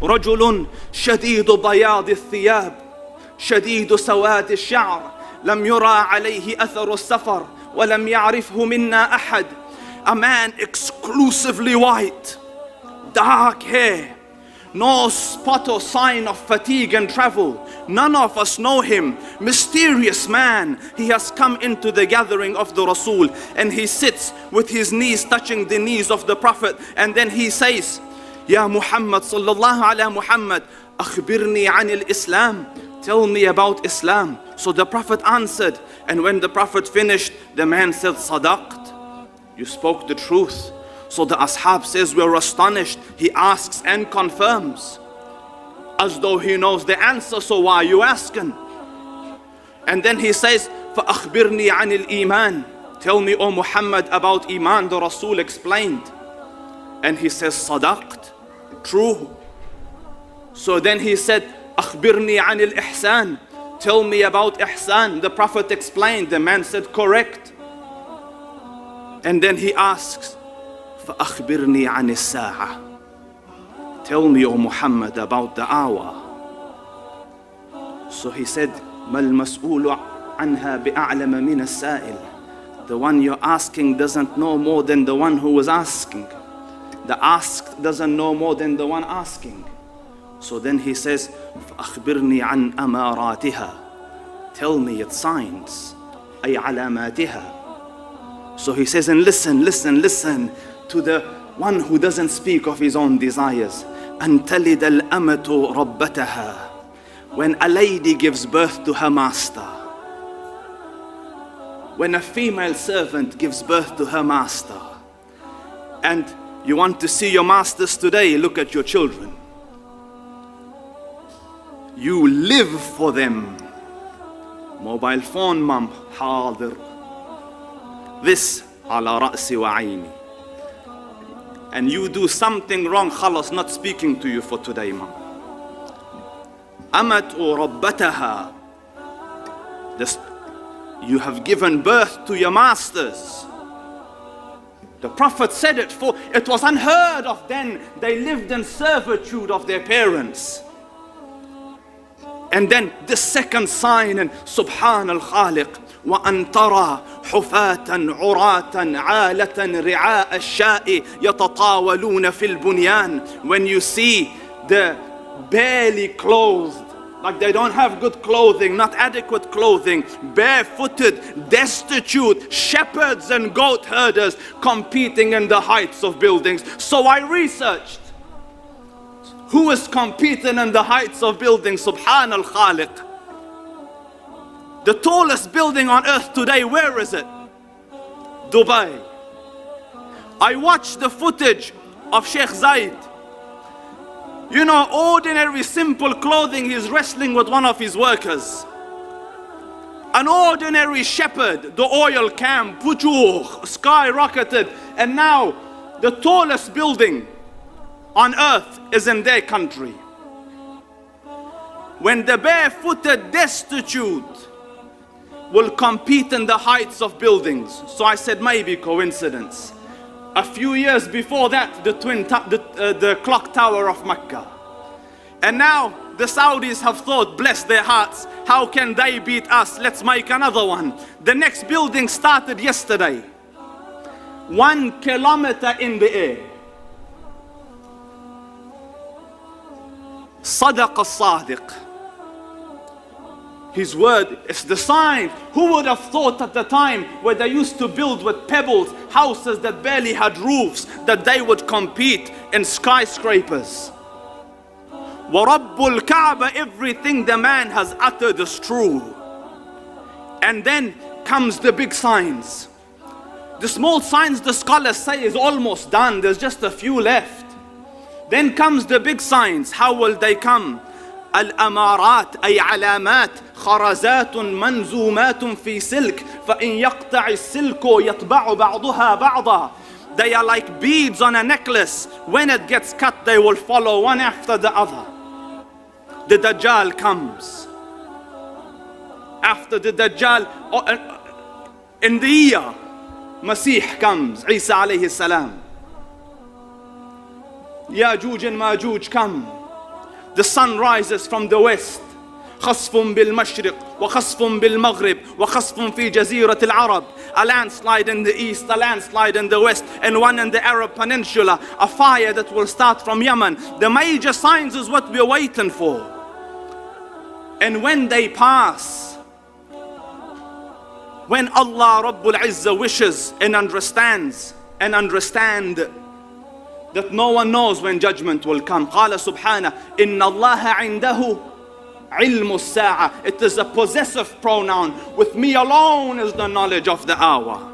رجل شديد بياض الثياب شديد سواد الشعر لم يرى عليه أثر السفر ولم يعرفه منا أحد. A man exclusively white, dark hair, no spot or sign of fatigue and travel. None of us know him. Mysterious man. He has come into the gathering of the Rasul, and he sits with his knees touching the knees of the Prophet, and then he says, Ya Muhammad sallallahu ala Muhammad, akhbirni anil Islam. Tell me about Islam. So the Prophet answered, and when the Prophet finished, the man said, Sadaqt, you spoke the truth. So the ashab says, we're astonished. He asks and confirms as though he knows the answer, so why are you asking? And then he says, فَأَخْبِرْنِي عَنِ الْإِيمَانِ. Tell me, O Muhammad, about Iman. The Rasul explained. And he says, Sadaqt, true. So then he said, أَخْبِرْنِي عَنِ الْإِحْسَانِ. Tell me about Ihsan. The Prophet explained. The man said, correct. And then he asks, فَأَخْبِرْنِي عَنِ السَّاعَةِ. Tell me, O Muhammad, about the hour. So he said, مَا الْمَسْئُولُ عَنْهَا بِأَعْلَمَ مِنَ السَّائِلِ. The one you're asking doesn't know more than the one who was asking. The asked doesn't know more than the one asking. So then he says, فَأَخْبِرْنِي عَنْ أَمَارَاتِهَا. Tell me its signs, أي علاماتها. So he says, and listen to the one who doesn't speak of his own desires. أن تلد الأمة ربتها. When a lady gives birth to her master. When a female servant gives birth to her master. And you want to see your masters today, look at your children. You live for them. Mobile phone, mom, حاضر. This على رأسي وعيني. And you do something wrong, خلاص, not speaking to you for today, mom. أمت ربتها. You have given birth to your masters. The Prophet said it, for it was unheard of then. They lived in servitude of their parents. And then the second sign, and Subhan al-Khaliq, وأن ترى حفاة عراة عالة رعاء الشاء يتطاولون في البنيان. When you see the barely clothed, like they don't have good clothing, not adequate clothing, barefooted, destitute, shepherds and goat herders competing in the heights of buildings. So I researched. Who is competing in the heights of buildings? Subhan al-Khaliq. The tallest building on earth today, where is it? Dubai. I watched the footage of Sheikh Zayed. You know, ordinary simple clothing, he's wrestling with one of his workers. An ordinary shepherd, the oil camp, skyrocketed, and now the tallest building on earth is in their country. When the barefooted destitute will compete in the heights of buildings. So I said maybe coincidence. A few years before that, the clock tower of Mecca. And now the Saudis have thought, bless their hearts, how can they beat us? Let's make another one. The next building started yesterday. 1 kilometer in the air. Sadaq al-Sadiq. His word is the sign. Who would have thought at the time where they used to build with pebbles, houses that barely had roofs, that they would compete in skyscrapers? وَرَبُّ الْكَعْبَ, everything the man has uttered is true. And then comes the big signs. The small signs, the scholars say, is almost done. There's just a few left. Then comes the big signs. How will they come? الأمارات أي علامات خرزات منزومات في سلك فإن يقطع السلك يطبع بعضها بعضا. They are like beads on a necklace. When it gets cut, they will follow one after the other. The Dajjal comes. After the Dajjal, in the year, Masih comes, Isa alayhi salam. Yajuj and Majuj come. The sun rises from the west. خصف بالمشرق وخصف بالمغرب وخصف في جزيرة العرب. A landslide in the east, a landslide in the west, and one in the Arab Peninsula. A fire that will start from Yemen. The major signs is what we're waiting for. And when they pass, when Allah Rabbul Izzah wishes and understand that no one knows when judgment will come. قال سبحانه إن الله عنده علم الساعة. It is a possessive pronoun. With me alone is the knowledge of the hour.